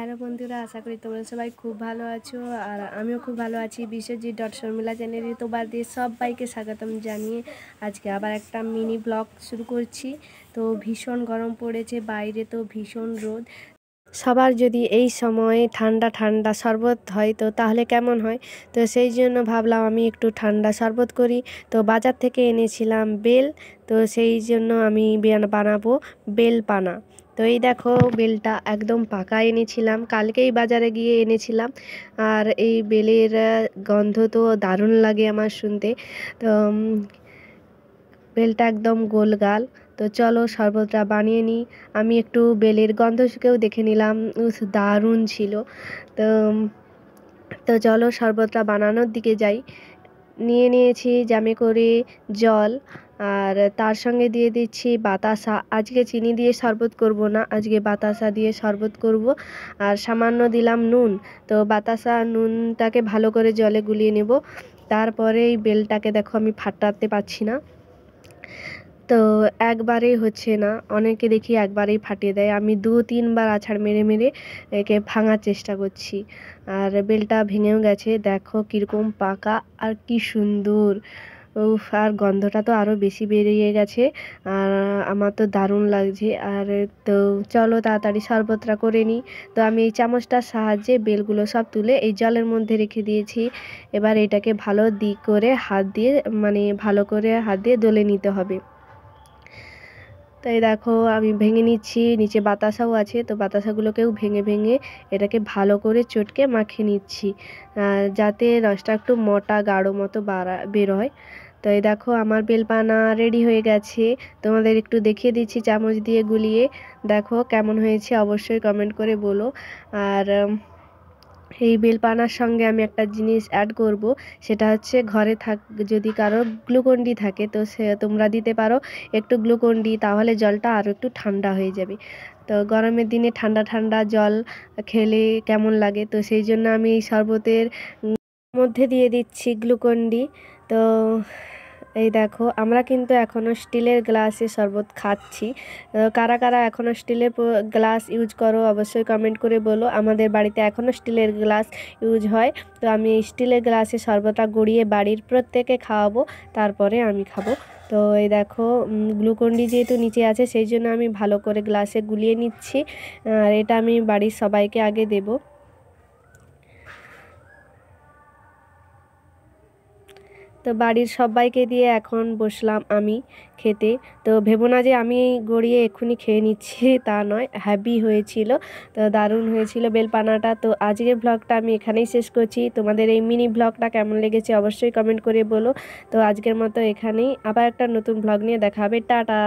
Hello বন্ধুরা, আশা করি তোমরা সবাই খুব ভালো আছো। আর আমিও খুব ভালো আছি। বিশ্বজিৎ শর্মিলা চ্যানেলে তোমাদের সবাইকে স্বাগতম জানিয়ে আজকে আবার একটা মিনি ব্লগ শুরু করছি। তো ভীষণ গরম পড়েছে বাইরে, তো ভীষণ রোদ। সবার যদি এই সময় ঠান্ডা ঠান্ডা শরবত হয় তো তাহলে কেমন হয়। তো সেই জন্য ভাবলাম আমি একটু ঠান্ডা শরবত করি। তো বাজার থেকে এনেছিলাম বেল, তো সেই জন্য আমি বানাবো বেল পানা। তো এই দেখো, বেলটা একদম পাকা এনেছিলাম, কালকেই বাজারে গিয়ে এনেছিলাম। আর এই বেলের গন্ধ তো দারুণ লাগে আমার শুনতে। তো বেলটা একদম গোলগাল। তো চলো শরবতটা বানিয়ে নিই। আমি একটু বেলের গন্ধ শুকেও দেখে নিলাম, দারুণ ছিল। তো তো চলো শরবতটা বানানোর দিকে যাই। নিয়ে নিয়েছি জামে করে জল, আর তার সঙ্গে দিয়ে দিচ্ছি বাতাসা। আজকে চিনি দিয়ে শরবত করব না, আজকে বাতাসা দিয়ে শরবত করব। আর সামান্য দিলাম নুন। তো বাতাসা নুনটাকে ভালো করে জলে গুলিয়ে নেব। তারপরে এই বেলটাকে দেখো আমি ফাটাতে পারছি না, তো একবারেই হচ্ছে না। অনেকে দেখি একবারেই ফাটিয়ে দেয়, আমি 2-3 বার আছাড় মেরে মেরে একে ভাঙার চেষ্টা করছি। আর বেলটা ভেঙেও গেছে, দেখো কীরকম পাকা আর কি সুন্দর। উফ, আর গন্ধটা তো আরও বেশি বেরিয়ে গেছে। আর আমার তো দারুণ লাগছে। আর তো চলো তাড়াতাড়ি শরবতটা করে নিই। তো আমি এই চামচটার সাহায্যে বেলগুলো সব তুলে এই জলের মধ্যে রেখে দিয়েছি। এবার এটাকে ভালো দিক করে হাত দিয়ে, ভালো করে হাত দিয়ে দলে নিতে হবে। তাই দেখো আমি ভেঙে নিচ্ছি, নিচে বাতাসাও আছে, তো বাতাসাগুলোকেও ভেঙে ভেঙে এটাকে ভালো করে চটকে মাখিয়ে নিচ্ছি, যাতে রসটা একটু মোটা গাঢ় মতো বের হয়। তো এই দেখো আমার বেলপানা রেডি হয়ে গেছে। তোমাদের একটু দেখিয়ে দিচ্ছি চামচ দিয়ে গুলিয়ে, দেখো কেমন হয়েছে অবশ্যই কমেন্ট করে বলো। আর এই বেলপানার সঙ্গে আমি একটা জিনিস অ্যাড করব, সেটা হচ্ছে ঘরে যদি কারো গ্লুকন-ডি থাকে তো সে তোমরা দিতে পারো একটু গ্লুকন-ডি, তাহলে জলটা আরও একটু ঠান্ডা হয়ে যাবে। তো গরমের দিনে ঠান্ডা ঠান্ডা জল খেলে কেমন লাগে, তো সেই জন্য আমি এই শরবতের মধ্যে দিয়ে দিচ্ছি গ্লুকন-ডি। তো এই দেখো, আমরা কিন্তু এখনও স্টিলের গ্লাসে শরবত খাচ্ছি। কারা কারা এখনও স্টিলের গ্লাস ইউজ করো অবশ্যই কমেন্ট করে বলো। আমাদের বাড়িতে এখনও স্টিলের গ্লাস ইউজ হয়। তো আমি এই স্টিলের গ্লাসে শরবতটা গড়িয়ে বাড়ির প্রত্যেকে খাওয়াবো, তারপরে আমি খাবো। তো এই দেখো, গ্লুকন-ডি যেহেতু নিচে আছে সেই জন্য আমি ভালো করে গ্লাসে গুলিয়ে নিচ্ছি। আর এটা আমি বাড়ির সবাইকে আগে দেবো। তো বাড়ির সবাইকে দিয়ে এখন বসলাম আমি খেতে। তো ভেবো না যে আমি গড়িয়ে এক্ষুনি খেয়ে নিচ্ছি, তা নয়, হ্যাভি হয়েছিল। তো দারুণ হয়েছিল বেলপানাটা। তো আজকের ব্লগটা আমি এখানেই শেষ করছি। তোমাদের এই মিনি ব্লগটা কেমন লেগেছে অবশ্যই কমেন্ট করে বলো। তো আজকের মতো এখানেই, আবার একটা নতুন ব্লগ নিয়ে দেখা হবে। টাটা।